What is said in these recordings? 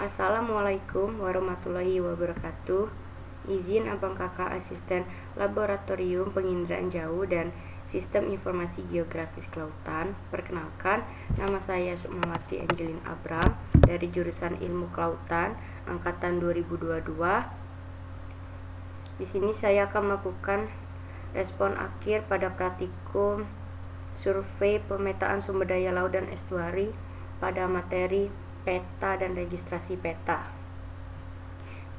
Assalamualaikum warahmatullahi wabarakatuh. Izin Abang Kakak Asisten Laboratorium Penginderaan Jauh dan Sistem Informasi Geografis Kelautan. Perkenalkan, nama saya Sukmawati Angelin Abram dari jurusan Ilmu Kelautan angkatan 2022. Di sini saya akan melakukan respon akhir pada praktikum survei pemetaan sumber daya laut dan estuari pada materi peta dan registrasi peta.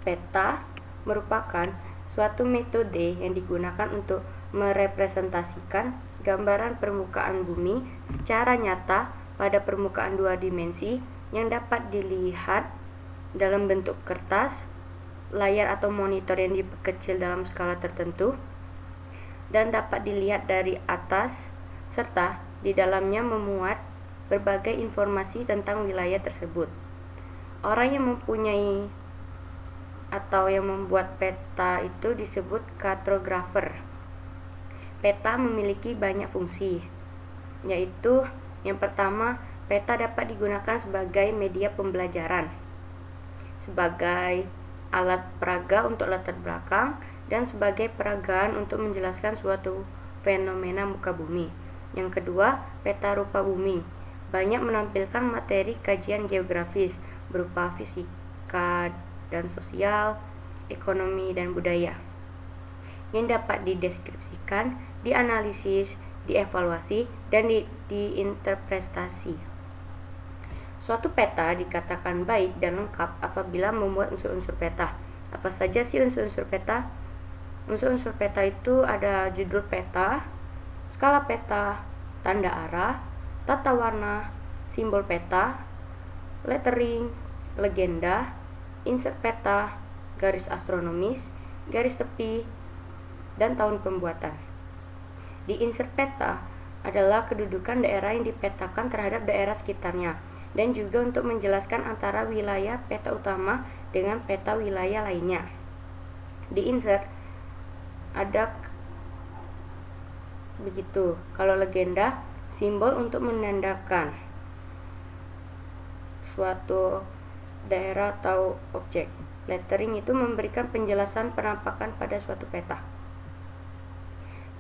Peta merupakan suatu metode yang digunakan untuk merepresentasikan gambaran permukaan bumi secara nyata pada permukaan dua dimensi yang dapat dilihat dalam bentuk kertas, layar atau monitor yang diperkecil dalam skala tertentu, dan dapat dilihat dari atas, serta di dalamnya memuat berbagai informasi tentang wilayah tersebut. Orang yang mempunyai atau yang membuat peta itu disebut kartografer. Peta memiliki banyak fungsi, yaitu yang pertama, peta dapat digunakan sebagai media pembelajaran, sebagai alat peraga untuk latar belakang, dan sebagai peragaan untuk menjelaskan suatu fenomena muka bumi. Yang kedua, peta rupa bumi banyak menampilkan materi kajian geografis berupa fisika dan sosial, ekonomi dan budaya yang dapat dideskripsikan, dianalisis, dievaluasi, dan diinterpretasi. Suatu peta dikatakan baik dan lengkap apabila memuat unsur-unsur peta. Apa saja sih unsur-unsur peta? Unsur-unsur peta itu ada judul peta, skala peta, tanda arah, tata warna, simbol peta, lettering, legenda, insert peta, garis astronomis, garis tepi, dan tahun pembuatan. Di insert peta adalah kedudukan daerah yang dipetakan terhadap daerah sekitarnya, dan juga untuk menjelaskan antara wilayah peta utama dengan peta wilayah lainnya. Di insert ada begitu. Kalau legenda, simbol untuk menandakan suatu daerah atau objek. Lettering itu memberikan penjelasan penampakan pada suatu peta.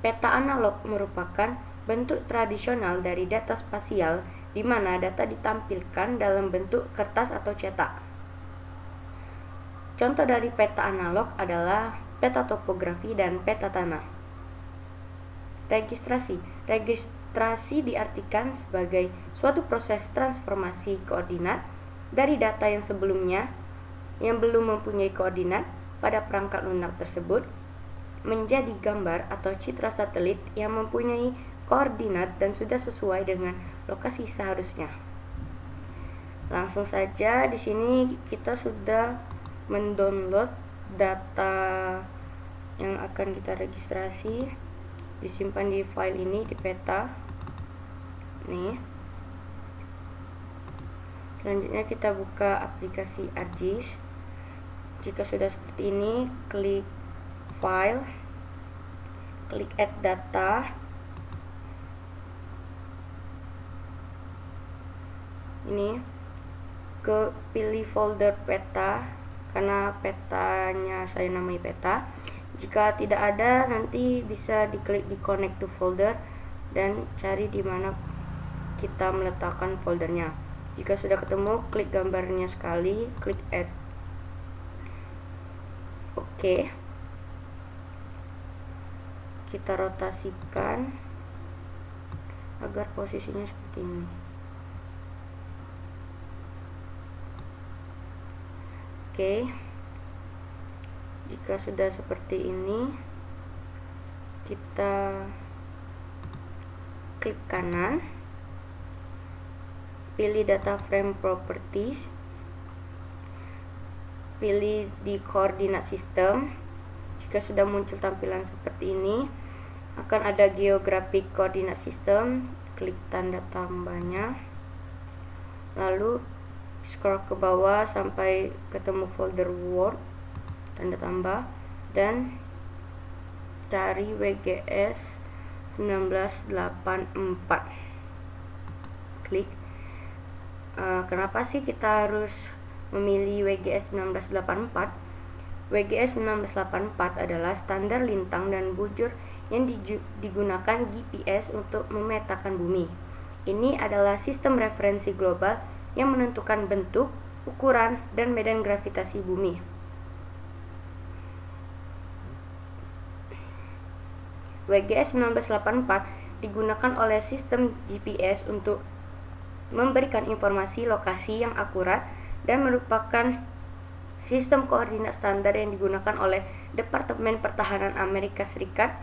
Peta analog merupakan bentuk tradisional dari data spasial di mana data ditampilkan dalam bentuk kertas atau cetak. Contoh dari peta analog adalah peta topografi dan peta tanah. Registrasi diartikan sebagai suatu proses transformasi koordinat dari data yang sebelumnya yang belum mempunyai koordinat pada perangkat lunak tersebut menjadi gambar atau citra satelit yang mempunyai koordinat dan sudah sesuai dengan lokasi seharusnya. Langsung saja di sini kita sudah mendownload data yang akan kita registrasi, disimpan di file ini di peta. Nih. Selanjutnya kita buka aplikasi ArcGIS. Jika sudah seperti ini, klik file, klik add data. Ini pilih folder peta karena petanya saya namai peta. Jika tidak ada, nanti bisa diklik di connect to folder dan cari di mana kita meletakkan foldernya. Jika sudah ketemu, klik gambarnya sekali, klik add. Oke. Kita rotasikan agar posisinya seperti ini. Oke. Jika sudah seperti ini, kita klik kanan, pilih data frame properties, pilih di koordinat sistem. Jika sudah muncul tampilan seperti ini, akan ada geographic coordinate system, klik tanda tambahnya, lalu scroll ke bawah sampai ketemu folder Word, tanda tambah, dan cari WGS 1984. Klik. Kenapa sih kita harus memilih WGS 1984. WGS 1984 adalah standar lintang dan bujur yang digunakan GPS untuk memetakan bumi. Ini adalah sistem referensi global yang menentukan bentuk, ukuran, dan medan gravitasi bumi. WGS 1984 digunakan oleh sistem GPS untuk memberikan informasi lokasi yang akurat dan merupakan sistem koordinat standar yang digunakan oleh Departemen Pertahanan Amerika Serikat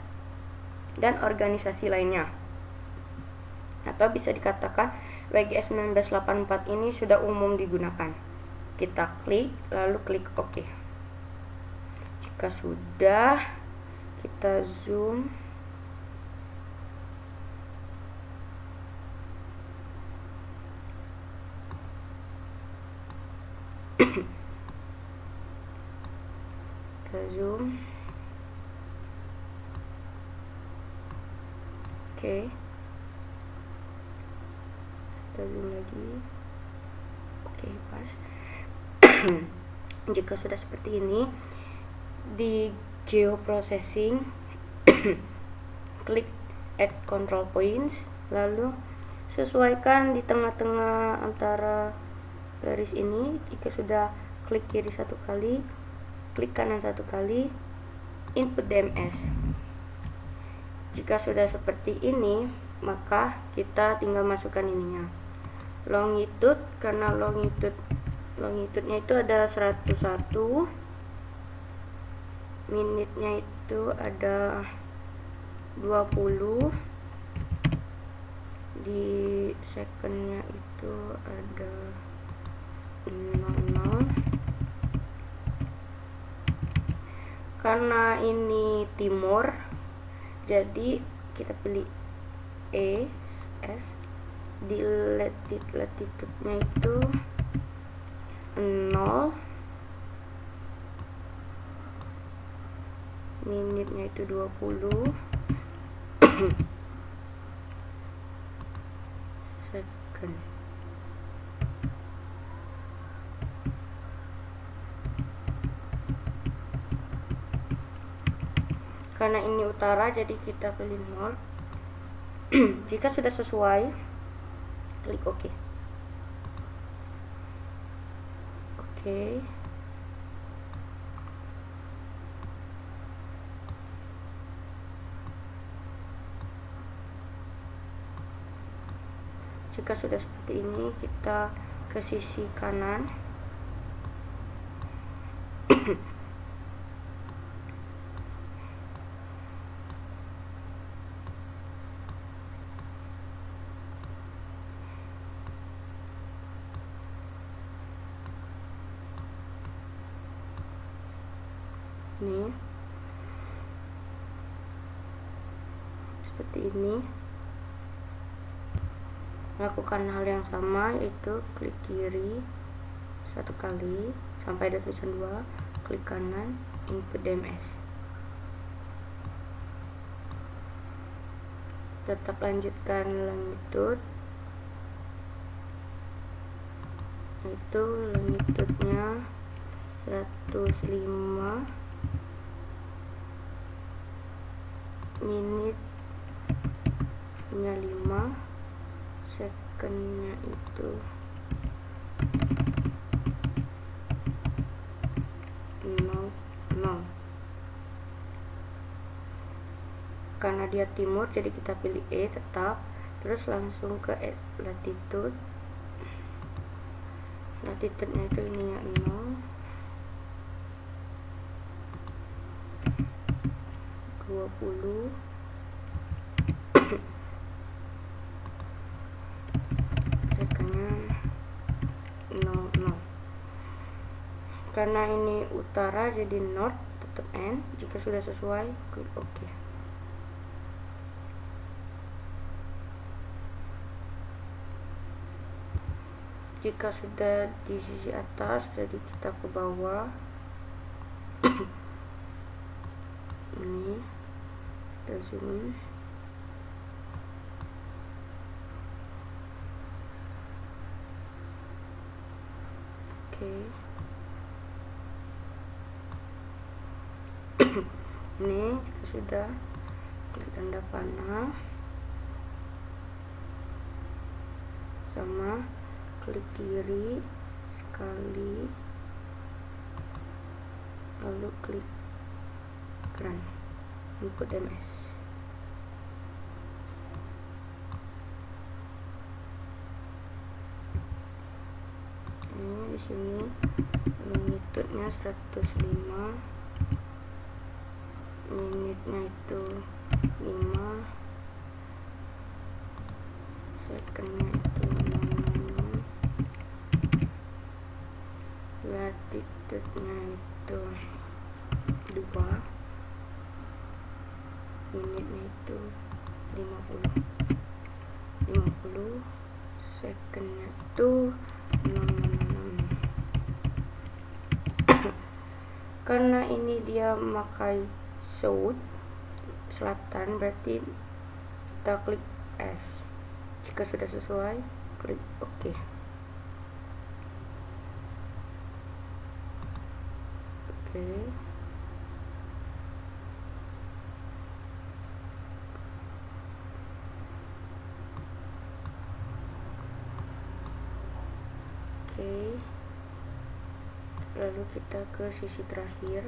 dan organisasi lainnya. Atau bisa dikatakan WGS 1984 ini sudah umum digunakan. Kita klik, lalu klik OK. Jika sudah, kita zoom. Kita zoom. Oke. Kita zoom lagi. Oke, pas. Jika sudah seperti ini, di geoprocessing klik add control points, lalu sesuaikan di tengah-tengah antara garis ini. Jika sudah, klik kiri satu kali, klik kanan satu kali, input DMS. Jika sudah seperti ini, maka kita tinggal masukkan ininya, longitude. Karena longitude-nya itu ada 101, minitnya itu ada 20, di secondnya itu ada 00. Karena ini timur, jadi kita pilih S. Di latitude-nya itu 0, minitnya itu 20, second. Karena ini utara, jadi kita pilih 0. Jika sudah sesuai, klik OK. Oke. Jika sudah seperti ini, kita ke sisi kanan. Nih, seperti ini. Lakukan hal yang sama, yaitu klik kiri satu kali sampai ada tulisan 2, klik kanan, input DMS. Tetap lanjutkan longitude, itu longitude-nya 105, minitnya 5, secondnya itu 0. Karena dia timur, jadi kita pilih E tetap, terus langsung ke latitude. Latitude-nya itu ininya 0, 20, secondnya 00. Karena ini utara, jadi north, tetap N. Jika sudah sesuai, klik OK. Jika sudah di sisi atas, jadi kita ke bawah. Ini kita zoom. Oke. Ini sudah, klik tanda panah sama klik kiri sekali, lalu klik run input DMS. Ini di sini magnitude-nya 105, minitnya itu 5, secondnya itu 6, latitude-nya itu 2, minitnya itu 50, secondnya itu 666. Karena ini dia memakai south, selatan, berarti kita klik S. Jika sudah sesuai, klik OK. Lalu kita ke sisi terakhir.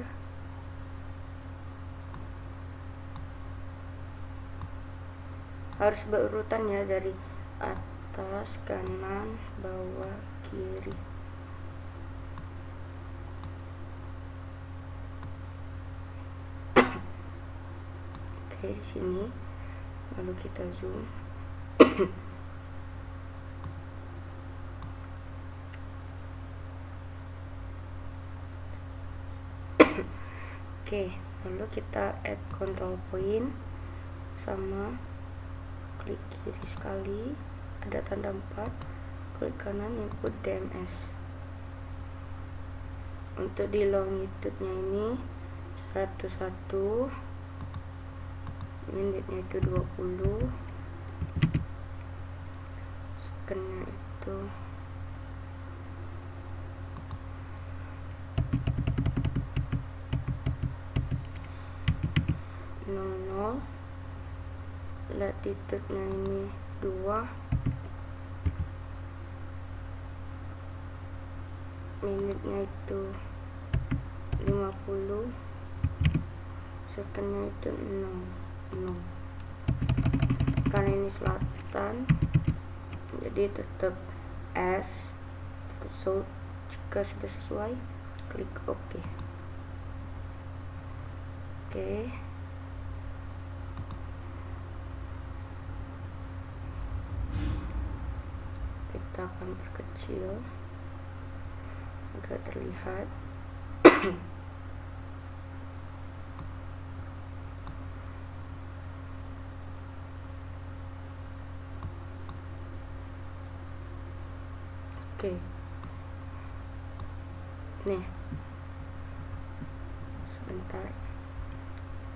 Harus berurutan ya, dari atas, kanan, bawah, kiri. Di sini lalu kita zoom. Lalu kita add control point sama klik kiri sekali, ada tanda 4, klik kanan input DMS. Untuk di longitude-nya ini 101, minitnya itu 20, secondnya itu 00, latitude-nya ini 2, minitnya itu 50, secondnya itu 6. Karena ini selatan, jadi tetap S. So, jika sudah sesuai, klik OK. Kita akan perkecil agar terlihat. Nih, sebentar,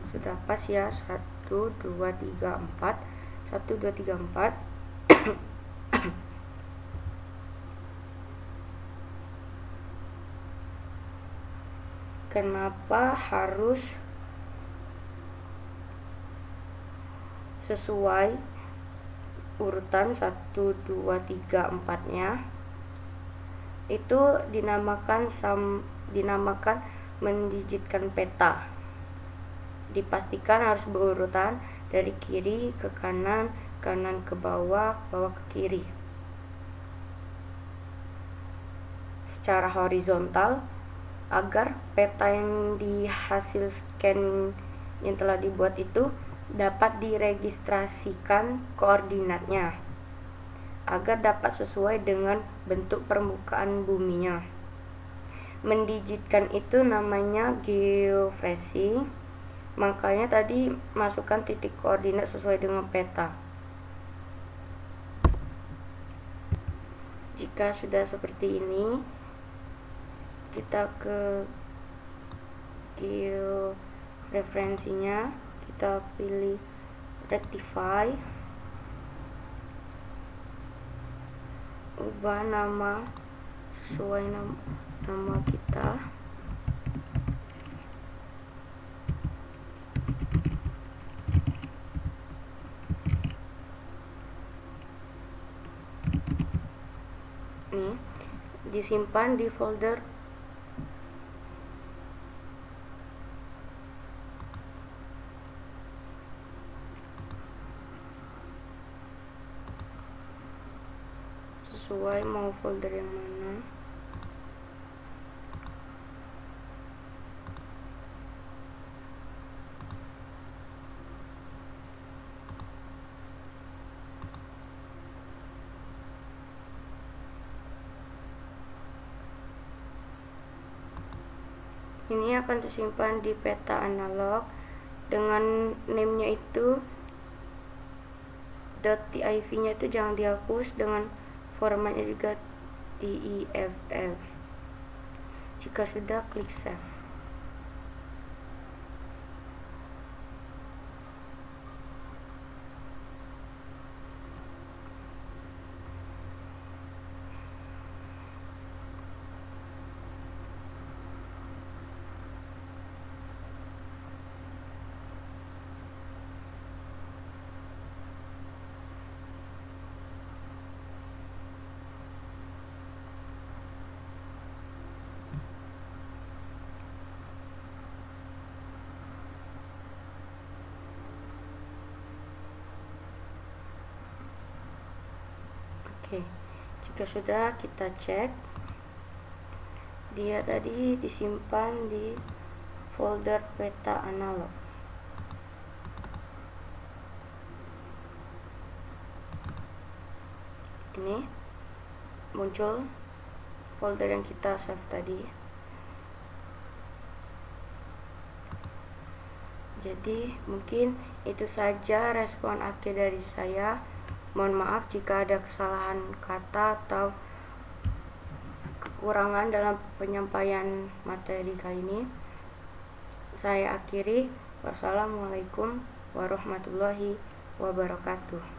sudah pas ya. 1 2 3 4, 1 2 3 4. Kenapa harus sesuai urutan 1 2 3 4-nya? Itu dinamakan mendijitkan peta. Dipastikan harus berurutan dari kiri ke kanan, kanan ke bawah, bawah ke kiri, secara horizontal, agar peta yang di hasil scan yang telah dibuat itu dapat diregistrasikan koordinatnya, agar dapat sesuai dengan bentuk permukaan buminya. Mendijitkan itu namanya geofracing. Makanya tadi masukkan titik koordinat sesuai dengan peta. Jika sudah seperti ini, kita ke georeferensinya, kita pilih rectify, ubah nama sesuai nama kita. Ini disimpan di folder sesuai mau folder yang mana. Ini akan tersimpan di peta analog dengan name-nya itu .tiv-nya itu jangan dihapus, dengan formatnya juga TIFF. Jika sudah, klik save. Oke, jika sudah, kita cek. Dia tadi disimpan di folder peta analog. Ini muncul folder yang kita save tadi. Jadi mungkin itu saja respon akhir dari saya. Mohon maaf jika ada kesalahan kata atau kekurangan dalam penyampaian materi kali ini. Saya akhiri. Wassalamualaikum warahmatullahi wabarakatuh.